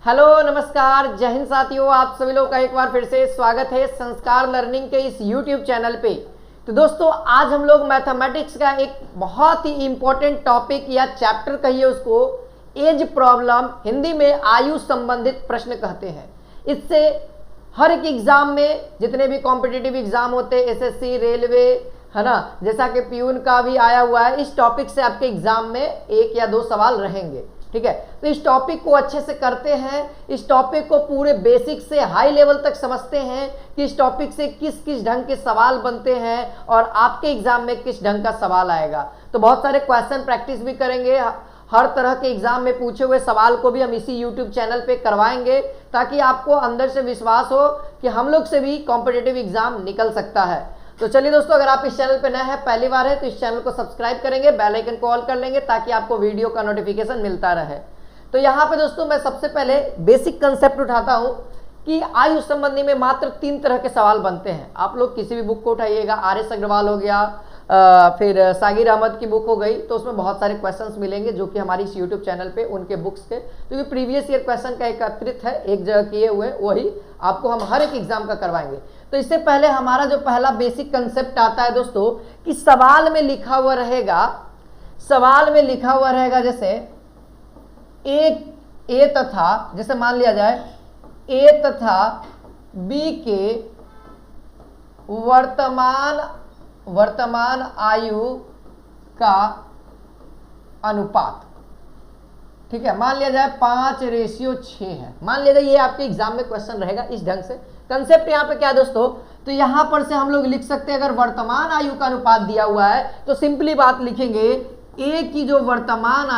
Hello नमस्कार जय हिंद साथियों, आप सभी लोग का एक बार फिर से स्वागत है संस्कार लर्निंग के इस यूट्यूब चैनल पे। तो दोस्तों आज हम लोग मैथमेटिक्स का एक बहुत ही इंपॉर्टेंट टॉपिक या चैप्टर कहिए उसको, एज प्रॉब्लम, हिंदी में आयु संबंधित प्रश्न कहते हैं। इससे हर एक एग्जाम में जितने भी कॉम्पिटिटिव एग्जाम होते हैं, एसएससी, रेलवे, है ना, जैसा कि प्यून का भी आया हुआ है, इस टॉपिक से आपके एग्जाम में एक या दो सवाल रहेंगे। ठीक है, तो इस टॉपिक को अच्छे से करते हैं, इस टॉपिक को पूरे बेसिक से हाई लेवल तक समझते हैं कि इस टॉपिक से किस किस ढंग के सवाल बनते हैं और आपके एग्जाम में किस ढंग का सवाल आएगा। तो बहुत सारे क्वेश्चन प्रैक्टिस भी करेंगे, हर तरह के एग्जाम में पूछे हुए सवाल को भी हम इसी यूट्यूब चैनल पे करवाएंगे, ताकि आपको अंदर से विश्वास हो कि हम लोग से भी कॉम्पिटिटिव एग्जाम निकल सकता है। तो चलिए दोस्तों, अगर आप इस चैनल पे नए हैं, पहली बार है, तो इस चैनल को सब्सक्राइब करेंगे, बेल आइकन को ऑल कर लेंगे ताकि आपको वीडियो का नोटिफिकेशन मिलता रहे। तो यहाँ पे दोस्तों मैं सबसे पहले बेसिक कंसेप्ट उठाता हूँ कि आयु संबंधी में मात्र 3 तरह के सवाल बनते हैं। आप लोग किसी भी बुक को उठाइएगा, आर.एस. अग्रवाल हो गया, फिर सागिर अहमद की बुक हो गई, तो उसमें बहुत सारे क्वेश्चंस मिलेंगे जो कि हमारी इस यूट्यूब चैनल पे उनके बुक्स के, क्योंकि प्रीवियस ईयर क्वेश्चन का एकत्रित है, एक जगह किए हुए, वही आपको हम हर एक एग्जाम का करवाएंगे। तो इससे पहले हमारा जो पहला बेसिक कंसेप्ट आता है दोस्तों कि सवाल में लिखा हुआ रहेगा जैसे ए तथा, जैसे मान लिया जाए ए तथा बी के वर्तमान आयु का अनुपात। ठीक है, मान लिया जाए 5:6 है, मान लिया जाए, ये आपके एग्जाम में क्वेश्चन रहेगा इस ढंग से। कंसेप्ट यहाँ पे क्या है दोस्तों, तो यहां पर से हम लोग लिख सकते हैं, अगर वर्तमान आयु का अनुपात दिया हुआ है तो सिंपली बात लिखेंगे, ए की जो वर्तमान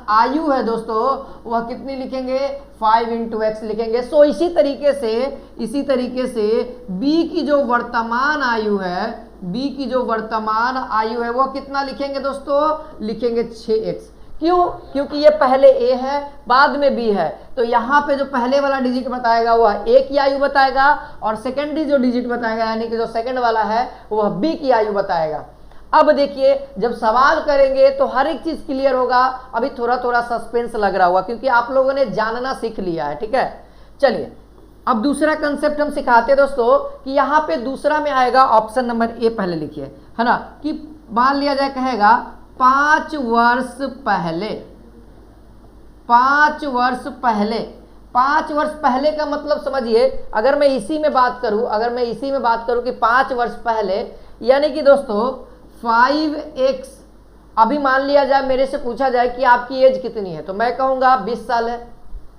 आयु है दोस्तों, वह कितनी लिखेंगे, 5 × x लिखेंगे। सो इसी तरीके से बी की जो वर्तमान आयु है वह कितना लिखेंगे दोस्तों, लिखेंगे 6x। क्यों? क्योंकि ये पहले ए है, बाद में बी है, तो यहाँ पे जो पहले वाला डिजिट बताएगा वह ए की आयु बताएगा, और सेकेंडरी जो डिजिट बताएगा यानी कि जो सेकंड वाला है वह बी की आयु बताएगा। अब देखिए, जब सवाल करेंगे तो हर एक चीज क्लियर होगा। अभी थोड़ा थोड़ा सस्पेंस लग रहा होगा क्योंकि आप लोगों ने जानना सीख लिया है। ठीक है, चलिए अब दूसरा कंसेप्ट हम सिखाते हैं दोस्तों कि यहाँ पे दूसरा में आएगा ऑप्शन नंबर ए, पहले लिखिए, है ना, कि मान लिया जाए कहेगा 5 वर्ष पहले का मतलब समझिए, अगर मैं इसी में बात करूं कि 5 वर्ष पहले, यानी कि दोस्तों 5x, अभी मान लिया जाए मेरे से पूछा जाए कि आपकी एज कितनी है, तो मैं कहूंगा 20 साल है।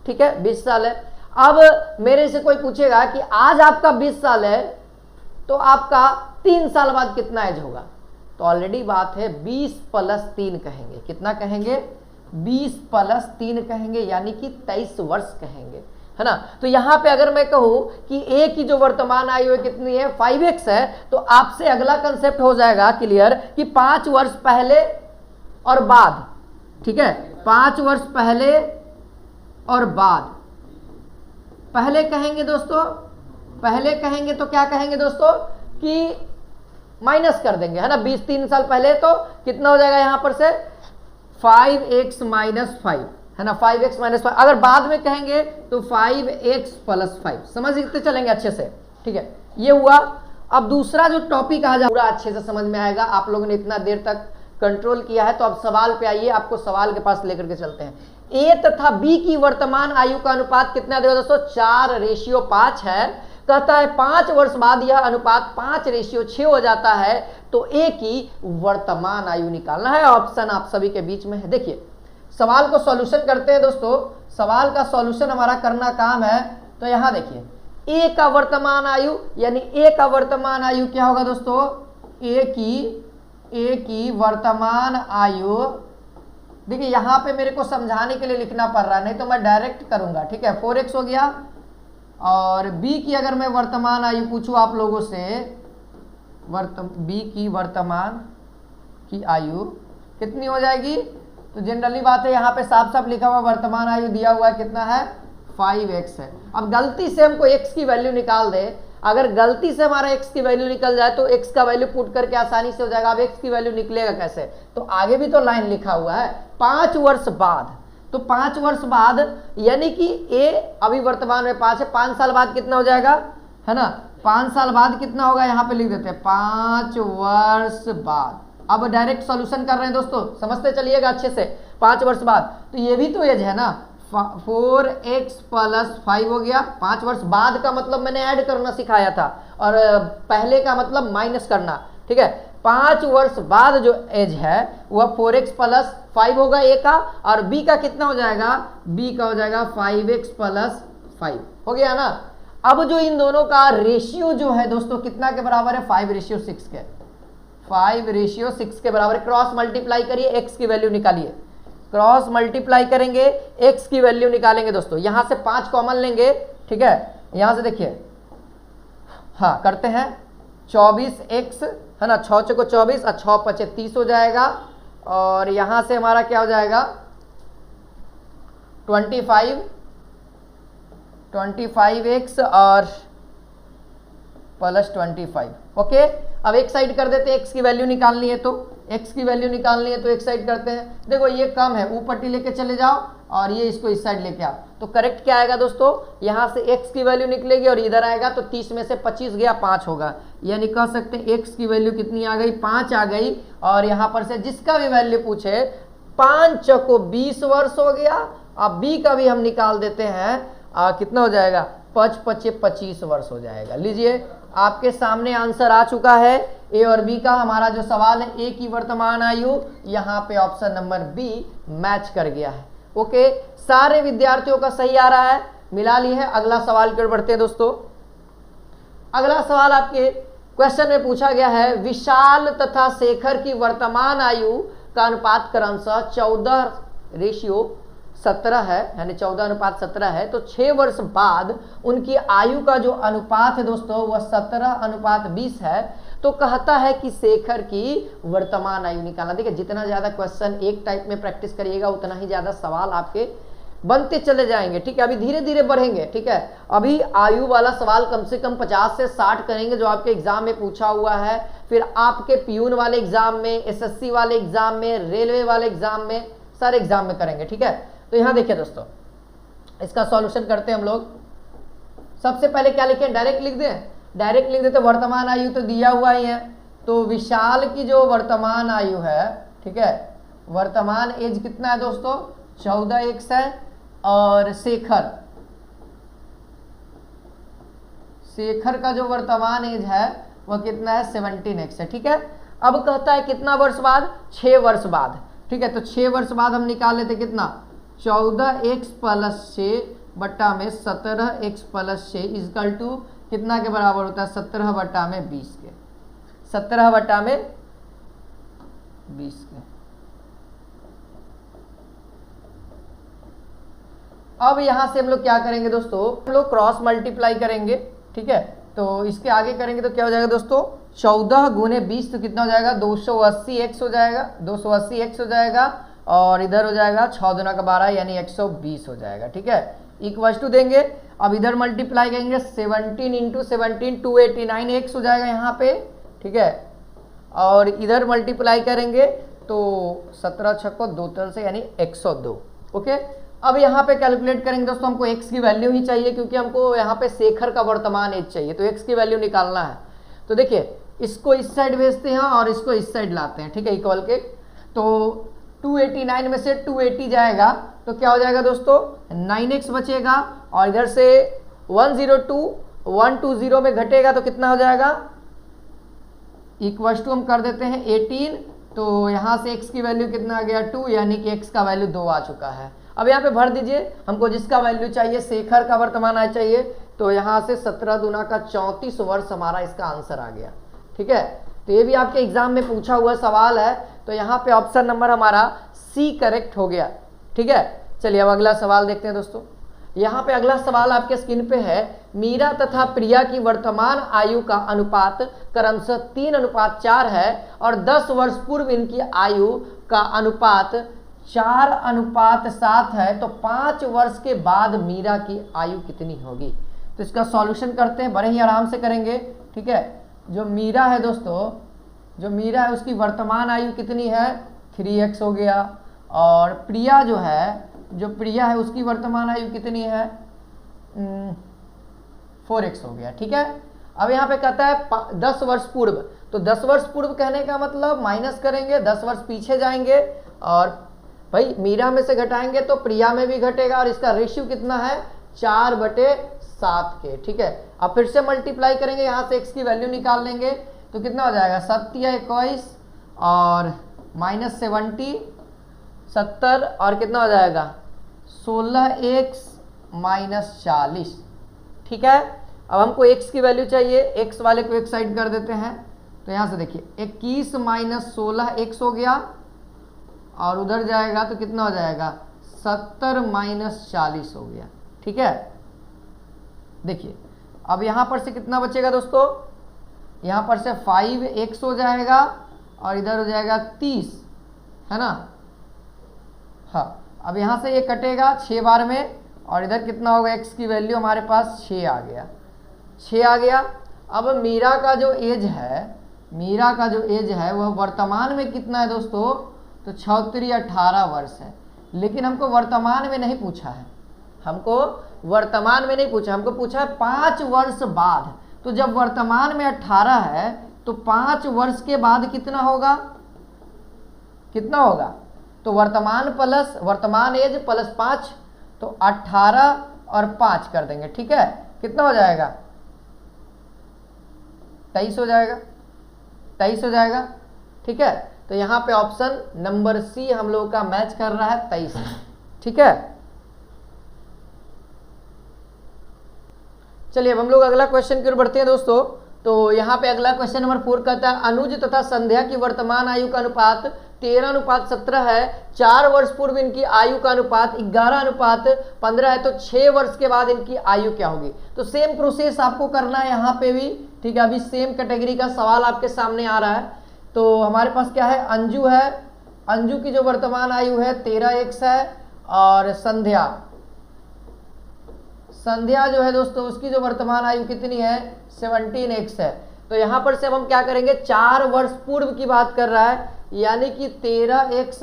ठीक है, 20 साल है। अब मेरे से कोई पूछेगा कि आज आपका 20 साल है, तो आपका 3 साल बाद कितना एज होगा, तो ऑलरेडी बात है 20 + 3 कहेंगे। कितना कहेंगे, 20 + 3 कहेंगे, यानी कि 23 वर्ष कहेंगे, है ना। तो यहां पे अगर मैं कहूं कि ए की जो वर्तमान आयु है कितनी है, 5x है, तो आपसे अगला कंसेप्ट हो जाएगा क्लियर कि 5 वर्ष पहले और बाद। ठीक है, 5 वर्ष पहले और बाद। पहले कहेंगे तो क्या कहेंगे दोस्तों कि माइनस कर देंगे, है ना, 3 साल पहले, तो कितना हो जाएगा यहां पर से 5x - 5, है ना, 5x - 5। अगर बाद में कहेंगे तो 5x + 5, समझते चलेंगे अच्छे से। ठीक है, ये हुआ। अब दूसरा जो टॉपिक आ जाए पूरा अच्छे से समझ में आएगा। आप लोगों ने इतना देर तक कंट्रोल किया है, तो अब सवाल पे आइए, आपको सवाल के पास लेकर के चलते हैं। ए तथा बी की वर्तमान आयु का अनुपात कितना देगा दोस्तों, 4:5 है। कहता है 5 वर्ष बाद यह अनुपात 5:6 हो जाता है, तो ए की वर्तमान आयु निकालना है। ऑप्शन आप सभी के बीच में है। देखिए, सवाल को सॉल्यूशन करते हैं दोस्तों, सवाल का सॉल्यूशन हमारा करना काम है। तो यहां देखिए, ए का वर्तमान आयु, यानी ए का वर्तमान आयु क्या होगा दोस्तों, ए की वर्तमान आयु, देखिए यहां पे मेरे को समझाने के लिए लिखना पड़ रहा है, नहीं तो मैं डायरेक्ट करूंगा। ठीक है, 4x हो गया। और बी की अगर मैं वर्तमान आयु पूछूं आप लोगों से, बी की वर्तमान की आयु कितनी हो जाएगी, तो जनरली बात है, यहाँ पे साफ साफ लिखा हुआ वर्तमान आयु दिया हुआ है, कितना है, 5x है। अब गलती से हमको x की वैल्यू निकाल दे, अगर गलती से हमारा x की वैल्यू निकल जाए तो x का वैल्यू पुट करके आसानी से हो जाएगा। अब x की वैल्यू निकलेगा कैसे, तो आगे भी तो लाइन लिखा हुआ है 5 वर्ष बाद, तो 5 वर्ष बाद, यानी कि ए अभी वर्तमान में 5 है, 5 साल बाद कितना हो जाएगा, है ना, 5 साल बाद कितना होगा, यहाँ पे लिख देते हैं 5 वर्ष बाद। अब डायरेक्ट सॉल्यूशन कर रहे हैं दोस्तों, समझते चलिएगा अच्छे से। 5 वर्ष बाद, तो ये भी तो एज है ना, 4x + 5 हो गया। 5 वर्ष बाद का मतलब मैंने ऐड करना सिखाया था, और पहले का मतलब माइनस करना, ठीक है। 5 वर्ष बाद जो एज है वह 4x + 5 होगा ए का, और बी का कितना हो जाएगा, बी का हो जाएगा 5x + 5, हो गया ना। अब जो इन दोनों का रेशियो जो है दोस्तों कितना के बराबर है, 5:6 के, 5:6 के बराबर। क्रॉस मल्टीप्लाई करिए, x की वैल्यू निकालिए, क्रॉस मल्टीप्लाई करेंगे, x की वैल्यू निकालेंगे दोस्तों। यहां से 5 कॉमन लेंगे, ठीक है, यहां से देखिए, हाँ करते हैं, 24x है ना, 6 × 24 और 6 × 5 30 हो जाएगा, और यहां से हमारा क्या हो जाएगा 25x और +25, ओके। अब एक साइड कर देते हैं, x की वैल्यू निकालनी है तो x की वैल्यू निकालनी है तो एक साइड करते हैं। देखो ये कम है, ऊपर लेके चले जाओ और ये इसको इस साइड लेके आओ, तो करेक्ट क्या आएगा दोस्तों, यहाँ से x की वैल्यू निकलेगी और इधर आएगा, तो 30 में से 25 गया, 5 होगा। यानी कह सकते हैं x की वैल्यू कितनी आ गई, 5 आ गई। और यहाँ पर से जिसका भी वैल्यू पूछे, 5 चौको 20 वर्ष हो गया। अब b का भी हम निकाल देते हैं, कितना हो जाएगा, 5 × 5 = 25 वर्ष हो जाएगा। लीजिए आपके सामने आंसर आ चुका है ए और बी का। हमारा जो सवाल है ए की वर्तमान आयु, यहाँ पे ऑप्शन नंबर बी मैच कर गया है। ओके, सारे विद्यार्थियों का सही आ रहा है, मिला लिए है। अगला सवाल की ओर बढ़ते हैं दोस्तों। अगला सवाल आपके क्वेश्चन में पूछा गया है, विशाल तथा शेखर की वर्तमान आयु का अनुपात क्रमशः 14:17 है, यानी 14:17 है। तो 6 वर्ष बाद उनकी आयु का जो अनुपात है दोस्तों वह 17:20 है। तो कहता है कि शेखर की वर्तमान आयु निकालना। देखिए जितना ज्यादा क्वेश्चन एक टाइप में प्रैक्टिस करिएगा उतना ही ज्यादा सवाल आपके बनते चले जाएंगे, ठीक है। अभी धीरे धीरे बढ़ेंगे, ठीक है। अभी आयु वाला सवाल कम से कम 50 से 60 करेंगे जो आपके एग्जाम में पूछा हुआ है, फिर आपके पीयून वाले एग्जाम में, एसएससी वाले एग्जाम में, रेलवे वाले एग्जाम में, सारे एग्जाम में करेंगे, ठीक है। तो यहाँ देखिए दोस्तों, इसका सॉल्यूशन करते हैं हम लोग। सबसे पहले क्या लिखें, डायरेक्ट लिख दें, डायरेक्ट लिख देते। वर्तमान आयु तो दिया हुआ ही है, तो विशाल की जो वर्तमान आयु है, ठीक है, वर्तमान एज कितना है दोस्तों, 14x है। और शेखर का जो वर्तमान एज है वह कितना है, 17x है, ठीक है। अब कहता है कितना वर्ष बाद, 6 वर्ष बाद, ठीक है। तो 6 वर्ष बाद हम निकाल लेते कितना, 14x + 6 बट्टा में 17x + 6 इक्वल टू कितना के बराबर होता है, 17/20 के, 17/20 के। अब यहां से हम लोग क्या करेंगे दोस्तों, हम लोग क्रॉस मल्टीप्लाई करेंगे, ठीक है। तो इसके आगे करेंगे तो क्या हो जाएगा दोस्तों, 14 × 20 तो कितना हो जाएगा, 280x हो जाएगा, 280x हो जाएगा। और इधर हो जाएगा 6 × 12 यानी 120 हो जाएगा, ठीक है। इक्वल्स टू देंगे, अब इधर मल्टीप्लाई करेंगे, 17 × 17 289x हो जाएगा यहाँ पे, ठीक है। और इधर मल्टीप्लाई करेंगे तो 17 × 6 2 तरह से यानी 102, ओके। अब यहाँ पे कैलकुलेट करेंगे दोस्तों, हमको x की वैल्यू ही चाहिए क्योंकि हमको यहाँ पे शेखर का वर्तमान एज चाहिए, तो x की वैल्यू निकालना है। तो देखिए इसको इस साइड भेजते हैं और इसको इस साइड लाते हैं, ठीक है, इक्वल के। तो 289 में से 280 जाएगा तो क्या हो जाएगा दोस्तों, 9x बचेगा। और इधर से 102 में घटेगा तो कितना हो जाएगा, इक्वल्स टू हम कर देते हैं 18। तो यहाँ से x की वैल्यू कितना आ गया, 2, यानी कि x का वैल्यू 2 आ चुका है। अब यहाँ पे भर दीजिए, हमको जिसका वैल्यू चाहिए, शेखर का वर्तमान आय चाहिए, तो यहाँ से 17 दूना का 34 वर्ष हमारा इसका आंसर आ गया, ठीक है। तो ये भी आपके एग्जाम में पूछा हुआ सवाल है, तो यहाँ पे ऑप्शन नंबर हमारा सी करेक्ट हो गया, ठीक है। चलिए अब अगला सवाल देखते हैं दोस्तों। यहाँ पे अगला सवाल आपके स्क्रीन पे है, मीरा तथा प्रिया की वर्तमान आयु का अनुपात क्रमशः 3:4 है और 10 वर्ष पूर्व इनकी आयु का अनुपात 4:7 है। तो 5 वर्ष के बाद मीरा की आयु कितनी होगी। तो इसका सॉल्यूशन करते हैं, बड़े ही आराम से करेंगे, ठीक है। जो मीरा है दोस्तों, जो मीरा है उसकी वर्तमान आयु कितनी है, 3x हो गया। और प्रिया जो है जो प्रिया है उसकी वर्तमान आयु कितनी है, 4x हो गया। ठीक है, अब यहाँ पे कहता है 10 वर्ष पूर्व, तो 10 वर्ष पूर्व कहने का मतलब माइनस करेंगे, 10 वर्ष पीछे जाएंगे और भाई मीरा में से घटाएंगे तो प्रिया में भी घटेगा, और इसका रेशियो कितना है 4/7 के। ठीक है, अब फिर से मल्टीप्लाई करेंगे, यहाँ से x की वैल्यू निकाल लेंगे तो कितना हो जाएगा 7×21 और -70 70 और कितना हो जाएगा 16x -40। ठीक है, अब हमको x की वैल्यू चाहिए, x वाले को एक साइड कर देते हैं, तो यहाँ से देखिए 21 - 16x हो गया और उधर जाएगा तो कितना हो जाएगा 70 - 40 हो गया। ठीक है, देखिए अब यहाँ पर से कितना बचेगा दोस्तों, यहाँ पर से 5x हो जाएगा और इधर हो जाएगा 30, है ना। हाँ, अब यहाँ से ये कटेगा 6 बार में और इधर कितना होगा x की वैल्यू हमारे पास 6 आ गया, 6 आ गया। अब मीरा का जो एज है वह वर्तमान में कितना है दोस्तों, तो 18 वर्ष है, लेकिन हमको वर्तमान में नहीं पूछा है, हमको पूछा है 5 वर्ष बाद। तो जब वर्तमान में 18 है तो 5 वर्ष के बाद कितना होगा, तो वर्तमान एज प्लस 5, तो 18 और 5 कर देंगे। ठीक है, कितना हो जाएगा 23 हो जाएगा। ठीक है, तो यहाँ पे ऑप्शन नंबर सी हम लोग का मैच कर रहा है 23। ठीक है, चलिए अब हम लोग अगला क्वेश्चन की ओर बढ़ते हैं दोस्तों। तो यहाँ पे अगला क्वेश्चन नंबर 4 कहता है अनुज तथा संध्या की वर्तमान आयु का अनुपात 13:17 है, 4 वर्ष पूर्व इनकी आयु का अनुपात 11:15 है, तो 6 वर्ष के बाद इनकी आयु क्या होगी। तो सेम प्रोसेस आपको करना है यहाँ पे भी। ठीक है, अभी सेम कैटेगरी का सवाल आपके सामने आ रहा है। तो हमारे पास क्या है, अंजू है, अंजू की जो वर्तमान आयु है 13x है, और संध्या जो है दोस्तों उसकी जो वर्तमान आयु कितनी है 17x है। तो यहाँ पर से अब हम क्या करेंगे, 4 वर्ष पूर्व की बात कर रहा है, यानी कि 13x -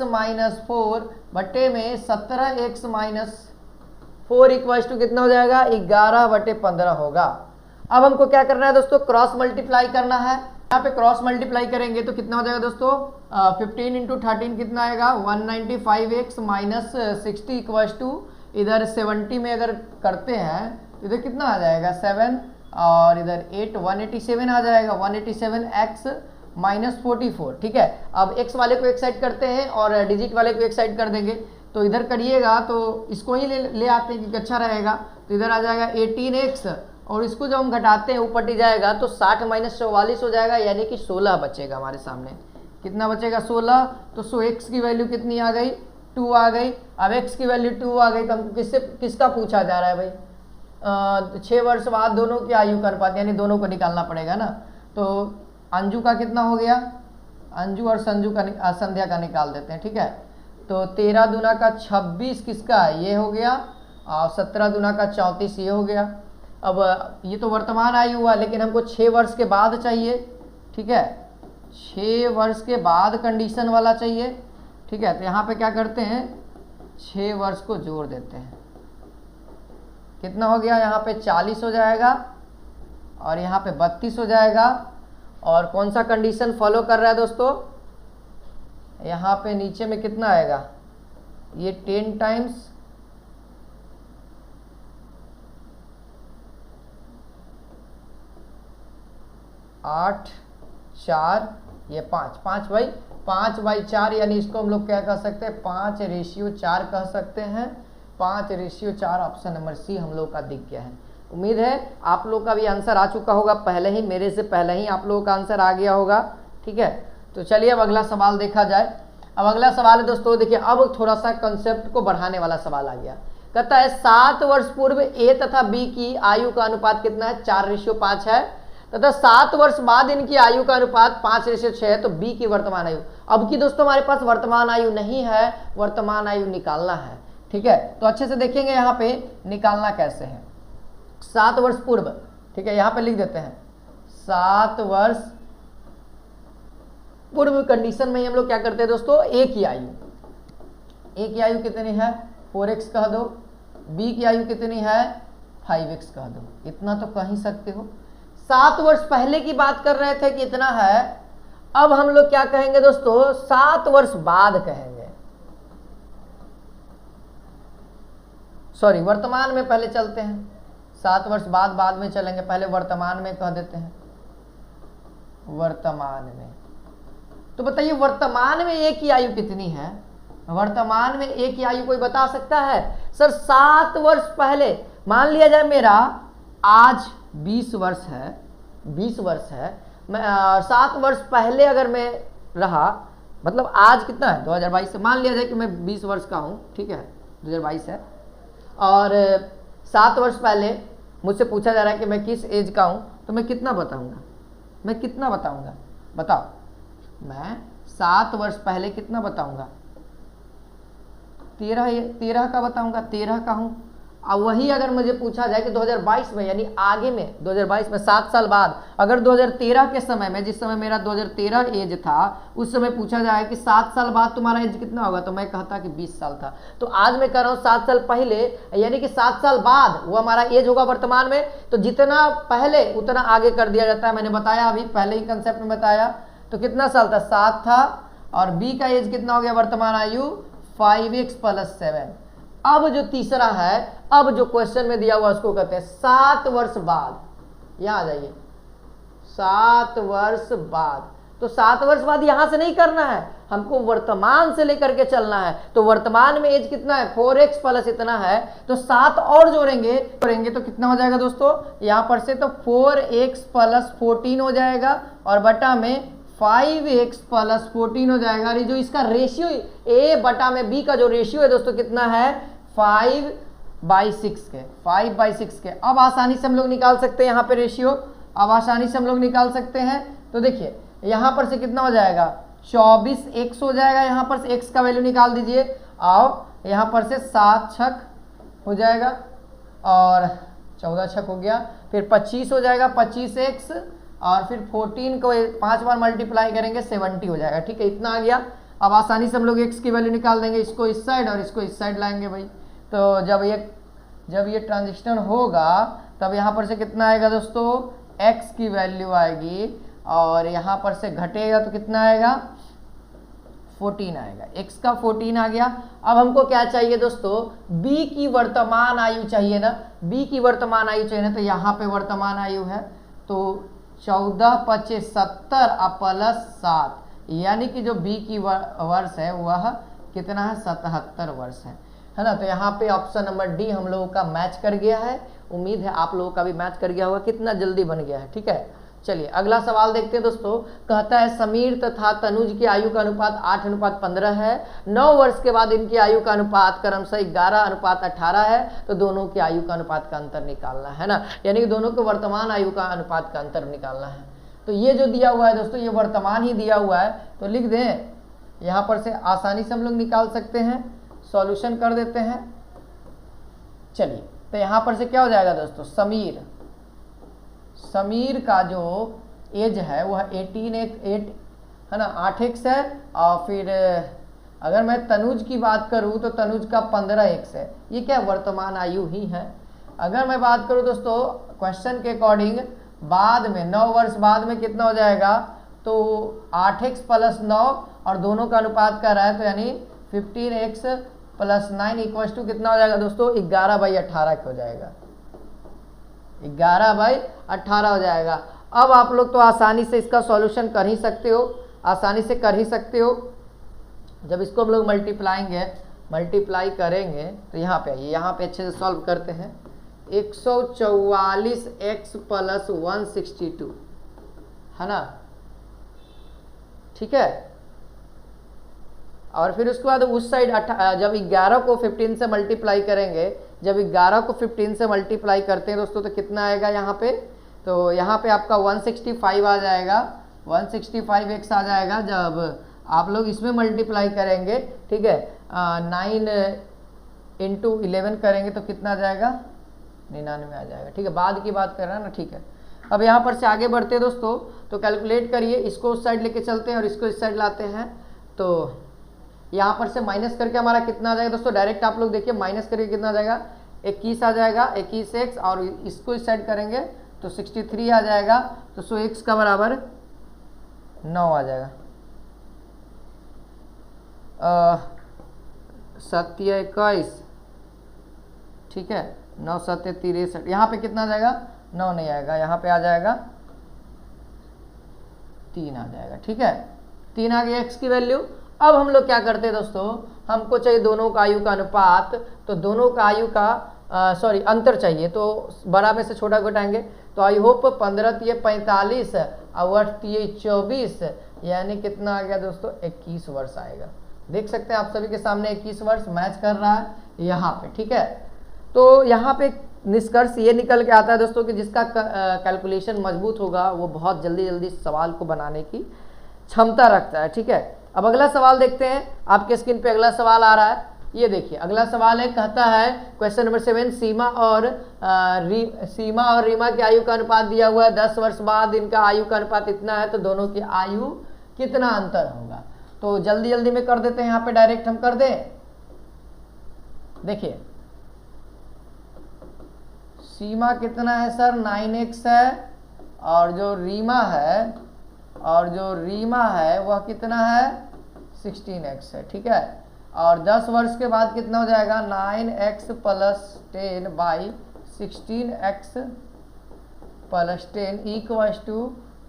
4 बटे में 17x - 4 इक्वल्स टू कितना हो जाएगा 11/15 होगा। अब हमको क्या करना है दोस्तों, क्रॉस मल्टीप्लाई करना है। यहाँ पे क्रॉस मल्टीप्लाई करेंगे तो कितना हो जाएगा दोस्तों 15 × 13 कितना आएगा 195x - 60 इक्वल्स टू इधर 70 में अगर करते हैं तो इधर कितना आ जाएगा 7 और इधर 8 187 आ जाएगा, 187x - 44। ठीक है, अब x वाले को एक साइड करते हैं और डिजिट वाले को एक साइड कर देंगे, तो इधर करिएगा तो इसको ही ले आते हैं क्योंकि अच्छा रहेगा। तो इधर आ जाएगा 18x और इसको जब हम घटाते हैं ऊपर टी जाएगा तो 60 - 44 हो जाएगा, यानी कि 16 बचेगा हमारे सामने। कितना बचेगा 16, तो 100x की वैल्यू कितनी आ गई 2 आ गई। अब x की वैल्यू 2 आ गई तो हमको किसका पूछा जा रहा है भाई, 6 वर्ष बाद दोनों की आयु का अनुपात, यानी दोनों को निकालना पड़ेगा ना। तो अंजू का कितना हो गया, अंजू और संध्या का निकाल देते हैं। ठीक है, तो 13 दूना का 26 किसका ये हो गया और 17 दूना का 34 ये हो गया। अब ये तो वर्तमान आयु हुआ, लेकिन हमको 6 वर्ष के बाद चाहिए। ठीक है, 6 वर्ष के बाद कंडीशन वाला चाहिए। ठीक है, तो यहाँ पे क्या करते हैं 6 वर्ष को जोड़ देते हैं, कितना हो गया यहाँ पे 40 हो जाएगा और यहाँ पे 32 हो जाएगा। और कौन सा कंडीशन फॉलो कर रहा है दोस्तों, यहाँ पे नीचे में कितना आएगा ये 10 टाइम्स 8 4 ये 5 भाई 5/4, यानी इसको हम लोग क्या कह सकते हैं 5:4 कह सकते हैं। 5:4 ऑप्शन नंबर सी हम लोग का दिख गया है। उम्मीद है आप लोग का भी आंसर आ चुका होगा, पहले ही मेरे से पहले ही आप लोगों का आंसर आ गया होगा। ठीक है, तो चलिए अब अगला सवाल देखा जाए। अब अगला सवाल है दोस्तों, देखिए अब थोड़ा सा कंसेप्ट को बढ़ाने वाला सवाल आ गया। कहता है 7 वर्ष पूर्व ए तथा बी की आयु का अनुपात कितना है 4:5 है, तथा 7 वर्ष बाद इनकी आयु का अनुपात 5:6 है। तो बी की वर्तमान आयु, अब की दोस्तों हमारे पास वर्तमान आयु नहीं है, वर्तमान आयु निकालना है। ठीक है, तो अच्छे से देखेंगे यहाँ पे निकालना कैसे है। 7 वर्ष पूर्व, ठीक है, यहाँ पे लिख देते हैं 7 वर्ष पूर्व कंडीशन में हम लोग क्या करते हैं दोस्तों, ए की आयु कितनी है 4x कह दो, b की आयु कितनी है 5x कह दो, इतना तो कह ही सकते हो। 7 वर्ष पहले की बात कर रहे थे कि इतना है, अब हम लोग क्या कहेंगे दोस्तों 7 वर्ष बाद कहेंगे, सॉरी वर्तमान में पहले चलते हैं, 7 वर्ष बाद में चलेंगे, पहले वर्तमान में कह देते हैं, वर्तमान में। तो बताइए वर्तमान में a की आयु कितनी है, वर्तमान में a की आयु कोई बता सकता है? सर 7 वर्ष पहले, मान लिया जाए मेरा आज 20 वर्ष है, 20 वर्ष है, मैं 7 वर्ष पहले अगर मैं रहा, मतलब आज कितना है 2022 से, मान लिया जाए कि मैं 20 वर्ष का हूँ, ठीक है 2022 है, और 7 वर्ष पहले मुझसे पूछा जा रहा है कि मैं किस एज का हूँ, तो मैं कितना बताऊँगा, मैं कितना बताऊँगा बताओ, मैं 7 वर्ष पहले कितना बताऊँगा 13 का बताऊँगा, 13 का हूँ। अब वही अगर मुझे पूछा जाए कि 2022 में, यानी आगे में 2022 में 7 साल बाद, अगर 2013 के समय में, जिस समय मेरा 2013 एज था, उस समय पूछा जाए कि 7 साल बाद तुम्हारा एज कितना होगा, तो मैं कहता कि 20 साल था। तो आज मैं कह रहा हूँ 7 साल पहले, यानी कि 7 साल बाद वो हमारा एज होगा वर्तमान में, तो जितना पहले उतना आगे कर दिया जाता है। मैंने बताया अभी पहले ही कंसेप्ट में बताया, तो कितना साल था 7 था, और बी का एज कितना हो गया वर्तमान आयु 5x + 7। अब जो तीसरा है, अब जो क्वेश्चन में दिया हुआ उसको कहते हैं 7 वर्ष बाद। यहां आ जाइए, 7 वर्ष बाद। तो 7 वर्ष बाद यहां से नहीं करना है, हमको वर्तमान से लेकर के चलना है। तो वर्तमान में एज कितना है 4x + इतना है, तो 7 और जोड़ेंगे तो कितना हो जाएगा दोस्तों, यहां पर से तो 4x + 14 हो जाएगा, और बटा में 5x + 14 हो जाएगा। और जो इसका रेशियो a बटा में b का जो रेशियो है दोस्तों कितना है 5/6 के, 5/6 के। अब आसानी से हम लोग निकाल सकते हैं यहाँ पे रेशियो, अब आसानी से हम लोग निकाल सकते हैं। तो देखिए यहाँ पर से कितना हो जाएगा 24x हो जाएगा, यहाँ पर से x का वैल्यू निकाल दीजिए, और यहाँ पर से 7 छक हो जाएगा, और 14 छक हो गया, फिर 25 हो जाएगा 25x, और फिर 14 को 5 बार मल्टीप्लाई करेंगे 70 हो जाएगा। ठीक है, इतना आ गया। अब आसानी से हम लोग x की वैल्यू निकाल देंगे, इसको इस साइड और इसको इस साइड लाएंगे भाई। तो जब ये ट्रांजिशन होगा तब यहाँ पर से कितना आएगा दोस्तों x की वैल्यू आएगी, और यहाँ पर से घटेगा तो कितना आएगा 14 आएगा, x का 14 आ गया। अब हमको क्या चाहिए दोस्तों b की वर्तमान आयु चाहिए ना, b की वर्तमान आयु चाहिए ना, तो यहाँ पे वर्तमान आयु है तो 14 × 25 70 + 7, यानी कि जो b की वर्ष है वह कितना है 77 वर्ष है ना। तो यहाँ पे ऑप्शन नंबर डी हम लोगों का मैच कर गया है। उम्मीद है आप लोगों का भी मैच कर गया होगा, कितना जल्दी बन गया है। ठीक है, चलिए अगला सवाल देखते हैं दोस्तों। कहता है समीर तथा तनुज की आयु का अनुपात 8:15 है, 9 वर्ष के बाद इनकी आयु का अनुपात क्रमशः 11:18 है, तो दोनों की आयु का अनुपात का अंतर निकालना है ना, यानी कि दोनों को वर्तमान आयु का अनुपात का अंतर निकालना है। तो ये जो दिया हुआ है दोस्तों ये वर्तमान ही दिया हुआ है, तो लिख दें, यहाँ पर से आसानी से हम लोग निकाल सकते हैं, सॉल्यूशन कर देते हैं। चलिए तो यहाँ पर से क्या हो जाएगा दोस्तों, समीर का जो एज है वह 8 है ना, 8x है, और फिर अगर मैं तनुज की बात करूँ तो तनुज का 15x है। ये क्या वर्तमान आयु ही है। अगर मैं बात करूँ दोस्तों क्वेश्चन के अकॉर्डिंग, बाद में 9 वर्ष बाद में कितना हो जाएगा, तो 8x + 9, और दोनों का अनुपात कर रहा है, तो यानी 15x + 9 = कितना हो जाएगा दोस्तों 11/18 हो जाएगा, 11/18 हो जाएगा। अब आप लोग तो आसानी से इसका सॉल्यूशन कर ही सकते हो, आसानी से कर ही सकते हो। जब इसको हम लोग मल्टीप्लाई करेंगे तो यहाँ पे आइए, यहाँ पे अच्छे से सॉल्व करते हैं। 144x + 162 है ना, ठीक है। और फिर उसके बाद उस साइड जब 11 को 15 से मल्टीप्लाई करेंगे, जब 11 को 15 से मल्टीप्लाई करते हैं दोस्तों तो कितना आएगा यहाँ पे, तो यहाँ पे आपका 165 आ जाएगा, 165x आ जाएगा। जब आप लोग इसमें मल्टीप्लाई करेंगे, ठीक है, 9 × 11 करेंगे तो कितना आ जाएगा 99 आ जाएगा। ठीक है, बाद की बात कर रहा है ना, ठीक है। अब यहाँ पर से आगे बढ़ते हैं दोस्तों, तो कैलकुलेट करिए, इसको उस साइड लेके चलते हैं और इसको इस साइड लाते हैं। तो यहाँ पर से माइनस करके हमारा कितना आ जाएगा दोस्तों, डायरेक्ट आप लोग देखिए माइनस करके कितना आ जाएगा 21 आ जाएगा, 21x, और इसको इस साइड करेंगे तो 63 आ जाएगा। तो सो x का बराबर 9 आ जाएगा। 7 21, ठीक है, 9 7 63, यहाँ पे कितना आ जाएगा 9 नहीं आएगा, यहाँ पे आ जाएगा 3 आ जाएगा, ठीक है, 3 आ गया x की वैल्यू। अब हम लोग क्या करते हैं दोस्तों, हमको चाहिए दोनों का आयु का अनुपात, तो दोनों का आयु का अंतर चाहिए, तो बड़ा में से छोटा घटाएंगे। तो आई होप 15 ये 45 और 8 ये 24, यानी कितना आ गया दोस्तों 21 वर्ष आएगा। देख सकते हैं आप सभी के सामने 21 वर्ष मैच कर रहा है यहाँ पे, ठीक है। तो यहाँ पे निष्कर्ष ये निकल के आता है दोस्तों कि जिसका कैलकुलेशन मजबूत होगा वो बहुत जल्दी जल्दी सवाल को बनाने की क्षमता रखता है, ठीक है। अब अगला सवाल देखते हैं, आपके स्क्रीन पे अगला सवाल आ रहा है, ये देखिए अगला सवाल है, कहता है क्वेश्चन नंबर 7, सीमा और रीमा की आयु का अनुपात दिया हुआ है, 10 वर्ष बाद इनका आयु का अनुपात इतना है, तो दोनों की आयु कितना अंतर होगा। तो जल्दी जल्दी में कर देते हैं, यहाँ पे डायरेक्ट हम कर दें। देखिए सीमा कितना है सर 9x है, और जो रीमा है वह कितना है 16x है, ठीक है। और 10 वर्ष के बाद कितना हो जाएगा 9x + 10 बाई 16x + 10 =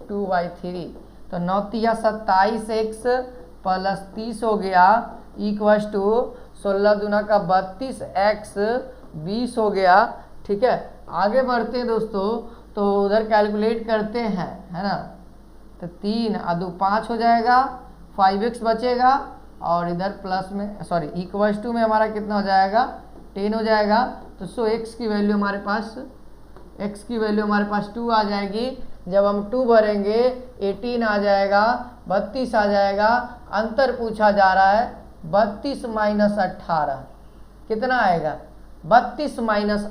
2/3। तो 9 × 27x + 30 हो गया = 16 दूना का 32x 20 हो गया, ठीक है। आगे बढ़ते हैं दोस्तों, तो उधर कैलकुलेट करते हैं, है ना। तो 3 और 2 5 हो जाएगा, 5x बचेगा, और इधर प्लस में = में हमारा कितना हो जाएगा 10 हो जाएगा। तो सो x की वैल्यू हमारे पास 2 आ जाएगी। जब हम 2 भरेंगे 18 आ जाएगा, 32 आ जाएगा, अंतर पूछा जा रहा है 32 - 18 कितना आएगा 32 -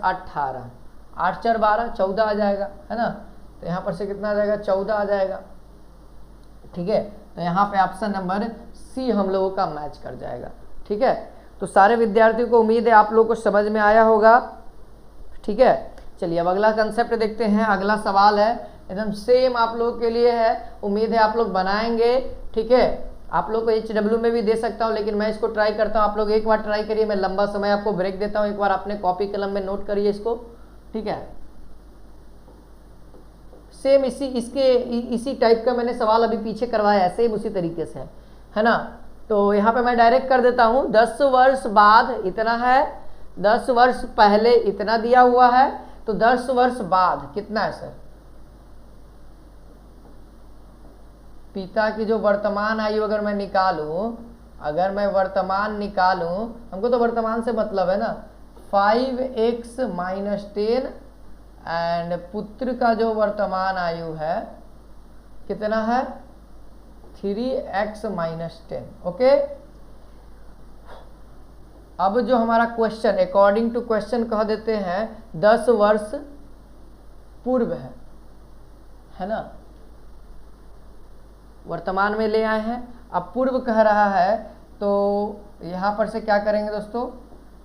18, 8 4 12 14 आ जाएगा, है ना। तो यहाँ पर से कितना आ जाएगा 14 आ जाएगा, ठीक है। तो यहाँ पे ऑप्शन नंबर सी हम लोगों का मैच कर जाएगा, ठीक है। तो सारे विद्यार्थियों को उम्मीद है आप लोगों को समझ में आया होगा, ठीक है। चलिए अब अगला कंसेप्ट देखते हैं। अगला सवाल है एकदम सेम आप लोगों के लिए है, उम्मीद है आप लोग बनाएंगे, ठीक है। आप लोग को HW में भी दे सकता हूँ, लेकिन मैं इसको ट्राई करता हूँ, आप लोग एक बार ट्राई करिए, मैं लंबा समय आपको ब्रेक देता हूँ, एक बार अपने कॉपी कलम में नोट करिए इसको, ठीक है। सेम इसी टाइप का मैंने सवाल अभी पीछे करवाया है, सेम उसी तरीके से है ना। तो यहाँ पे मैं डायरेक्ट कर देता हूँ, 10 वर्ष बाद इतना है, 10 वर्ष पहले इतना दिया हुआ है, तो 10 वर्ष बाद कितना है सर, पिता की जो वर्तमान आयु अगर मैं निकालूं, हमको तो वर्तमान से मतलब है ना, 5x - 10, एंड पुत्र का जो वर्तमान आयु है कितना है 3x - 10, ओके। अब जो हमारा क्वेश्चन अकॉर्डिंग टू क्वेश्चन कह देते हैं 10 वर्ष पूर्व है ना, वर्तमान में ले आए हैं, अब पूर्व कह रहा है, तो यहाँ पर से क्या करेंगे दोस्तों,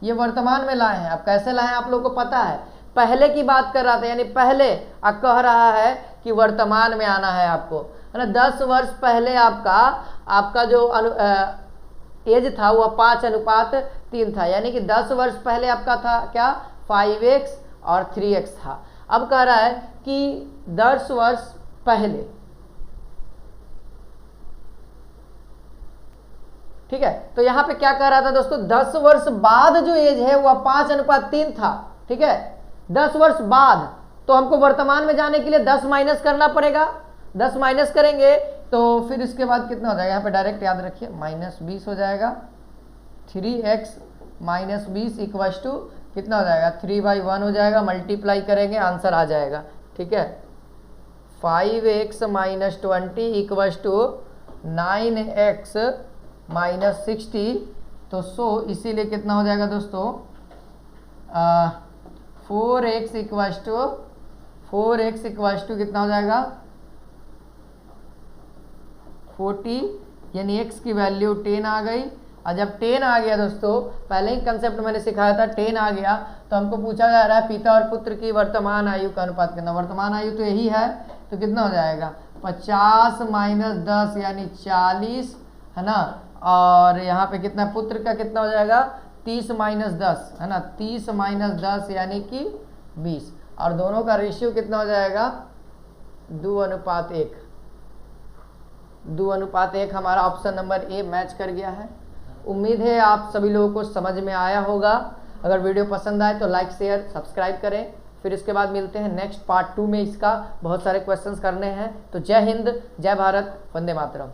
ये वर्तमान में लाए हैं। अब कैसे लाए हैं आप लोगों को पता है, पहले की बात कर रहा था, यानी पहले अब कह रहा है कि वर्तमान में आना है आपको, है ना। 10 वर्ष पहले आपका जो एज था वह 5:3 था, यानी कि 10 वर्ष पहले आपका था क्या 5x और 3x था। अब कह रहा है कि 10 वर्ष पहले, ठीक है। तो यहाँ पे क्या कह रहा था दोस्तों, 10 वर्ष बाद जो एज है वह 5:3 था, ठीक है। 10 वर्ष बाद, तो हमको वर्तमान में जाने के लिए 10 माइनस करना पड़ेगा, 10 माइनस करेंगे तो फिर इसके बाद कितना हो जाएगा, यहाँ पे डायरेक्ट याद रखिए -20 हो जाएगा, 3x - 20 = कितना हो जाएगा 3/1 हो जाएगा, मल्टीप्लाई करेंगे आंसर आ जाएगा, ठीक है। 5x - 20 = 9x - 60, तो सो इसीलिए कितना हो जाएगा दोस्तों 4x = कितना हो जाएगा 40, यानी x की वैल्यू 10 आ गई, और जब 10 आ गया दोस्तों, पहले ही कंसेप्ट मैंने सिखाया था, 10 आ गया तो हमको पूछा जा रहा है पिता और पुत्र की वर्तमान आयु का अनुपात कितना। वर्तमान आयु तो यही है, तो कितना हो जाएगा 50 माइनस 10 यानी 40, है ना। और यहाँ पे कितना, पुत्र का कितना हो जाएगा 30 माइनस 10, है ना, 30 माइनस 10 यानी कि 20। और दोनों का रेशियो कितना हो जाएगा 2:1। 2:1 हमारा ऑप्शन नंबर ए मैच कर गया है। उम्मीद है आप सभी लोगों को समझ में आया होगा। अगर वीडियो पसंद आए तो लाइक शेयर सब्सक्राइब करें। फिर इसके बाद मिलते हैं नेक्स्ट पार्ट 2 में। इसका बहुत सारे क्वेश्चंस करने हैं। तो जय हिंद, जय भारत, वंदे मातरम।